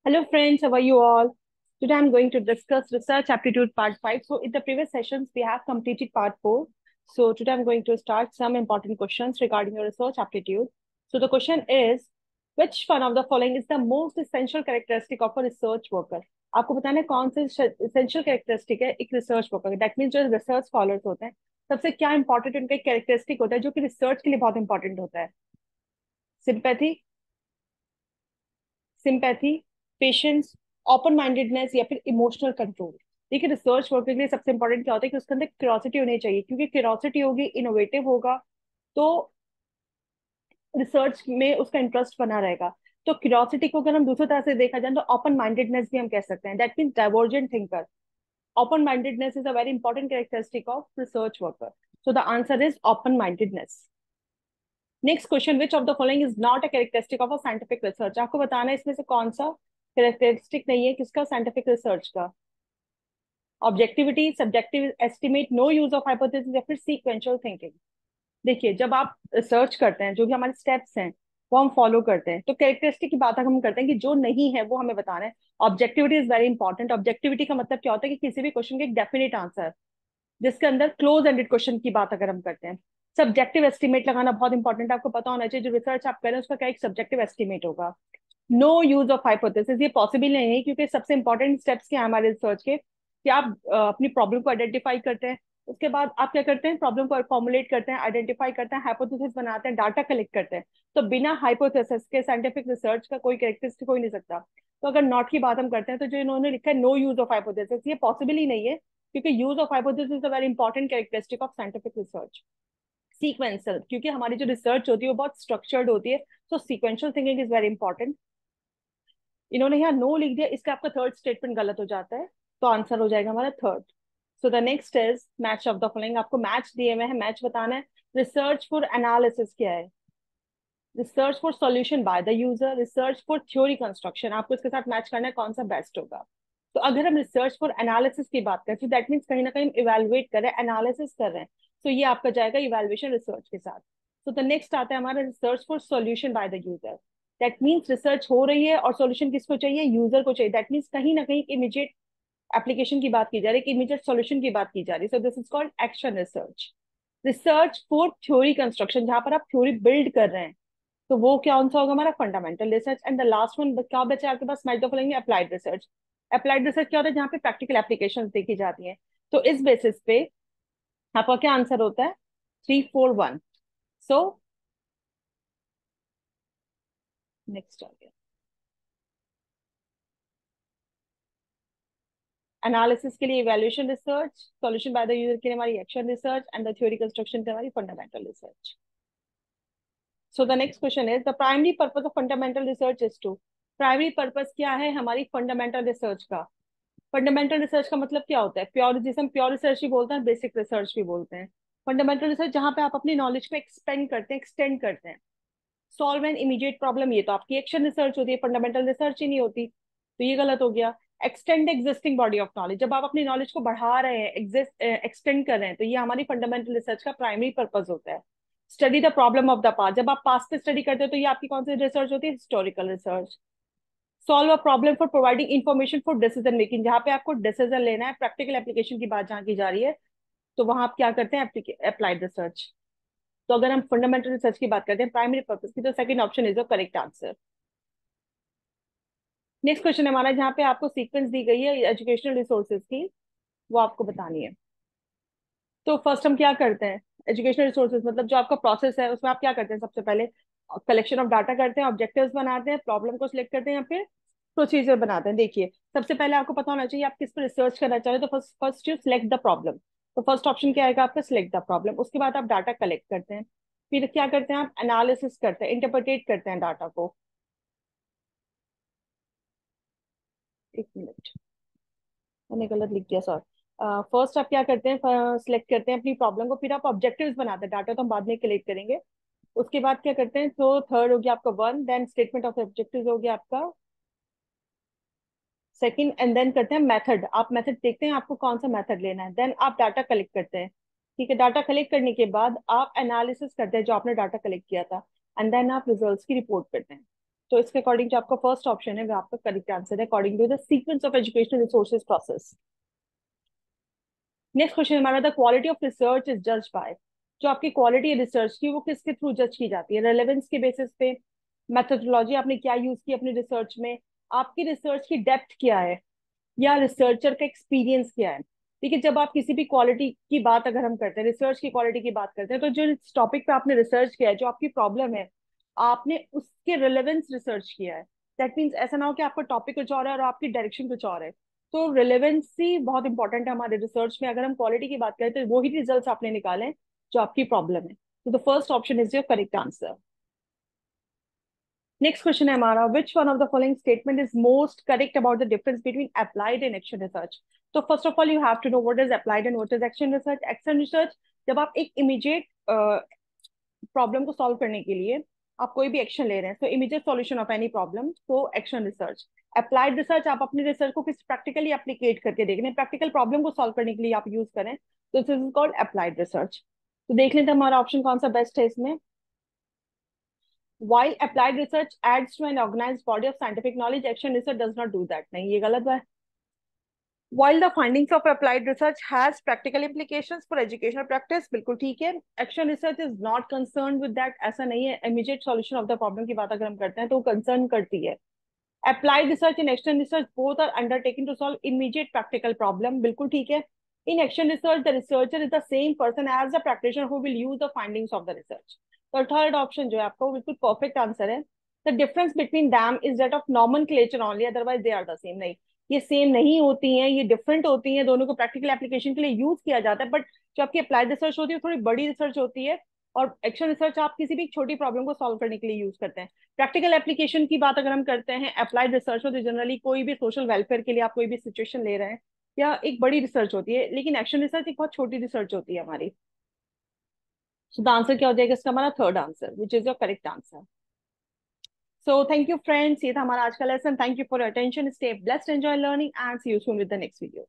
Hello friends, how are you all? Today I'm going to discuss research aptitude part 5. So in the previous sessions we have completed part 4. So today I'm going to start some important questions regarding your research aptitude. So the question is, which one of the following is the most essential characteristic of a research worker? आपको बताना है कौन से essential characteristic है एक research worker का. That means जो research scholars होते हैं सबसे क्या important उनका characteristic होता है जो कि research के लिए बहुत important होता है. Sympathy, sympathy, patience, open mindedness या फिर इमोशनल कंट्रोल. देखिए रिसर्च वर्क के लिए सबसे इंपॉर्टेंट क्या होता है कि उसके अंदर क्यूरियोसिटी होनी चाहिए, क्योंकि क्यूरियोसिटी होगी इनोवेटिव होगा तो रिसर्च में उसका इंटरेस्ट बना रहेगा. तो क्यूरियोसिटी को अगर हम दूसरी तरह से देखा जाए तो ओपन माइंडेडनेस भी हम कह सकते हैं. That means divergent thinker. Open mindedness is a very important characteristic of research worker. So the answer is open mindedness. Next question, which of the following is not a characteristic of a scientific research? आपको बताना है इसमें से कौन सा characteristic नहीं है किसका, साइंटिफिक रिसर्च का. Objectivity, subjective estimate, no use of hypothesis या फिर सीक्वेंशियल थिंकिंग. देखिए जब आप रिसर्च करते हैं जो भी हमारे स्टेप्स हैं वो हम फॉलो करते हैं, तो कैरेक्टरिस्टिक की बात हम करते हैं कि जो नहीं है वो हमें बताना है. Objectivity is very important. Objectivity का मतलब क्या होता है कि किसी भी क्वेश्चन का एक डेफिनेट आंसर जिसके अंदर क्लोज एंडेड क्वेश्चन की बात अगर हम करते हैं. सब्जेक्टिव एस्टिमेट लगाना बहुत इंपॉर्टेंट है. आपको पता होना चाहिए जो रिसर्च आप करें उसका क्या एक सब्जेक्टिव एस्टिमेट होगा. नो यूज ऑफ हाइपोथेसिस ये पॉसिबल नहीं है, क्योंकि सबसे इंपॉर्टेंट स्टेप्स क्या है हमारे रिसर्च के कि आप अपनी प्रॉब्लम को आइडेंटिफाई करते हैं. उसके बाद आप क्या करते हैं, प्रॉब्लम को फॉर्मुलेट करते हैं, आइडेंटिफाई करते हैं, हाइपोथेसिस बनाते हैं, डाटा कलेक्ट करते हैं. तो बिना हाइपोथेसिस के साइंटिफिक रिसर्च का कोई कैरेक्टरिस्टिक हो ही नहीं सकता. तो अगर नॉट की बात हम करते हैं तो जो इन्होंने लिखा है नो यूज ऑफ हाइपोथेसिस ये पॉसिबल ही नहीं है, क्योंकि use of hypothesis is a very important characteristic of scientific research. Sequential, क्योंकि हमारी जो रिसर्च होती है वो बहुत स्ट्रक्चर्ड होती है. तो sequential thinking is very important. इन्होंने यहाँ नो लिख दिया, इसका आपका थर्ड स्टेटमेंट गलत हो जाता है. तो आंसर हो जाएगा हमारा third. So the next is match of the following. आपको मैच दिए हुए हैं, मैच बताना है. रिसर्च फॉर एनालिसिस क्या है? Research for solution by the user, research for theory construction. आपको इसके साथ मैच करना है कौन सा बेस्ट होगा. तो अगर हम रिसर्च फॉर एनालिसिस की बात करें तो दैट मीन्स कहीं ना कहीं इवेलुएट कर रहे हैं, एनालिसिस कर रहे हैं. तो ये आपका जाएगा इवेल्युएशन रिसर्च के साथ. तो द नेक्स्ट आता है हमारा research for solution by the user. That means research हो रही है और सॉल्यूशन किसको चाहिए, यूजर को चाहिए. दैट मीन्स कहीं ना कहीं इमीडिएट एप्लीकेशन की बात की जा रही है, इमीडिएट सॉल्यूशन की बात की जा रही है. So this is called action research. Research for theory construction, जहां पर आप थ्योरी बिल्ड कर रहे हैं, तो वो क्या कौन सा होगा हमारा, fundamental research. And the last one क्या बचा आपके पास, match the following applied research. Applied research क्या होता है, जहाँ पे प्रैक्टिकल एप्लीकेशन देखी जाती है. तो इस बेसिस पे आपका क्या आंसर होता है, 3, 4, 1. सो नेक्स्ट आ गया एनालिसिस के लिए evaluation research, solution by the user के लिए हमारी action research, and the theory construction के हमारी fundamental research. So the next question is the primary purpose of fundamental research is to. Primary purpose क्या है हमारी फंडामेंटल रिसर्च का. Fundamental research का मतलब क्या होता है, प्योर, जिसे हम प्योर रिसर्च भी बोलते हैं, बेसिक रिसर्च भी बोलते हैं. फंडामेंटल रिसर्च जहां पे आप अपनी नॉलेज को एक्सपेंड करते हैं, एक्सटेंड करते हैं. सॉल्व एन इमीडिएट प्रॉब्लम, ये तो आपकी एक्शन रिसर्च होती है, फंडामेंटल रिसर्च ही नहीं होती. तो ये गलत हो गया. Extend existing body of knowledge, जब आप अपनी नॉलेज को बढ़ा रहे हैं, एक्सटेंड कर रहे हैं, तो ये हमारी फंडामेंटल रिसर्च का प्राइमरी पर्पज होता है. Study the problem of the past, जब आप पास्ट पे स्टडी करते हो तो ये आपकी कौन सी रिसर्च होती है, historical research. Solve a problem for providing information for decision making, जहां पे आपको डिसीजन लेना है, प्रैक्टिकल एप्लीकेशन की बात जहां की जा रही है, तो वहां आप क्या करते हैं, अप्लाइड रिसर्च. तो अगर हम फंडामेंटल रिसर्च की बात करते हैं प्राइमरी पर्पस की, तो second option is the correct answer. Next question हमारा जहाँ पे आपको सीक्वेंस दी गई है एजुकेशनल रिसोर्सेज की, वो आपको बतानी है. तो फर्स्ट हम क्या करते हैं, एजुकेशनल रिसोर्सेज मतलब जो आपका प्रोसेस है उसमें आप क्या करते हैं, सबसे पहले कलेक्शन ऑफ डाटा करते हैं, ऑब्जेक्टिव्स बनाते हैं, प्रॉब्लम को सिलेक्ट करते हैं, या फिर प्रोसीजर बनाते हैं. देखिए सबसे पहले आपको पता होना चाहिए आप किस पर रिसर्च करना चाह रहे हैं. तो first first you select the problem. तो फर्स्ट ऑप्शन क्या आएगा आपका, सिलेक्ट द प्रॉब्लम. उसके बाद आप डाटा कलेक्ट करते हैं, फिर क्या करते हैं आप एनालिसिस करते हैं, इंटरप्रेटेट करते हैं डाटा को. एक मिनट, मैंने गलत लिख दिया सर. फर्स्ट आप क्या करते हैं, सिलेक्ट करते हैं अपनी प्रॉब्लम को, फिर आप ऑब्जेक्टिव्स बनाते हैं, डाटा तो हम बाद में कलेक्ट करेंगे. उसके बाद क्या करते हैं, तो थर्ड हो गया आपका one, then statement of objectives हो गया आपका सेकंड, एंड देन करते हैं मेथड. आप मेथड देखते हैं आपको कौन सा मेथड लेना है, देन आप डाटा कलेक्ट करते हैं. ठीक है, डाटा कलेक्ट करने के बाद आप एनालिसिस करते हैं जो आपने डाटा कलेक्ट किया था, एंड देन आप रिजल्ट्स की रिपोर्ट करते हैं. तो इसके अकॉर्डिंग जो आपका फर्स्ट ऑप्शन है वो आपका करेक्ट आंसर है according to the sequence of educational resources process. Next question हमारा, the quality of research is judged by, जो आपकी क्वालिटी है रिसर्च की वो किसके थ्रू जज की जाती है? रेलेवेंस के बेसिस पे, मेथोडोलॉजी आपने क्या यूज की अपनी रिसर्च में, आपकी रिसर्च की डेप्थ क्या है, या रिसर्चर का एक्सपीरियंस क्या है? देखिए, जब आप किसी भी क्वालिटी की बात अगर हम करते हैं, रिसर्च की क्वालिटी की बात करते हैं, तो जो टॉपिक पे आपने रिसर्च किया है, जो आपकी प्रॉब्लम है, आपने उसके रिलेवेंस रिसर्च किया है। दैट मीन्स ऐसा ना हो कि आपका टॉपिक कुछ और है और आपकी डायरेक्शन कुछ और है। तो रिलेवेंसी बहुत इंपॉर्टेंट है हमारे रिसर्च में। अगर हम क्वालिटी की बात करें तो वही रिजल्ट आपने निकाले जो आपकी प्रॉब्लम है। तो the first option is your correct answer. Next question है हमारा, which one of the following statement is most correct about the difference between applied and action research? तो first of all you have to know what is applied and what is action research. Action research, जब आप एक immediate problem को solve करने के लिए आप कोई भी एक्शन ले रहे हैं, तो immediate solution of any problem, तो एक्शन रिसर्च। अप्लाइड रिसर्च, आप अपनी रिसर्च को किस प्रैक्टिकली एप्लीकेट करके देख रहे हैं, प्रैक्टिकल प्रॉब्लम को सॉल्व करने के लिए आप यूज करें, तो this is called applied research. तो देख लेते हैं हमारा ऑप्शन कौन सा बेस्ट है इसमें। While applied research adds to an organized body of scientific knowledge, action research does not do that. नहीं, ये गलत है। While the findings of applied research has practical implications for educational practice, बिल्कुल ठीक है। Action research is not concerned with that, ऐसा नहीं है। Immediate solution of the problem की बात अगर हम करते हैं तो वो concern करती है। Applied research and action research both are undertaken to solve immediate practical problem, बिल्कुल ठीक है। In action research, the researcher is the same person as the practitioner who will use the findings of the research. तो third option जो है आपका वो बिल्कुल perfect answer है। The difference between them is that of nomenclature only, otherwise they are the same. नहीं, ये same नहीं होती हैं, ये डिफरेंट होती हैं। दोनों को प्रैक्टिकल एप्लीकेशन के लिए यूज किया जाता है, बट जो आपकी अप्लाइड रिसर्च होती है थोड़ी बड़ी रिसर्च होती है, और एक्शन रिसर्च आप किसी भी छोटी प्रॉब्लम को सॉल्व करने के लिए यूज करते हैं। प्रैक्टिकल एप्लीकेशन की बात अगर हम करते हैं अप्लाइड रिसर्च हो, तो जनरली कोई भी सोशल वेलफेयर के लिए आप कोई भी सिचुएशन ले रहे हैं, या एक बड़ी रिसर्च होती है, लेकिन एक्शन रिसर्च एक बहुत छोटी रिसर्च होती है हमारी। सो द आंसर क्या हो जाएगा इसका? हमारा third answer, which is your correct answer. So thank you friends, ये था हमारा आज का lesson. Thank you for your attention, stay blessed, enjoy learning, and see you soon with the next video.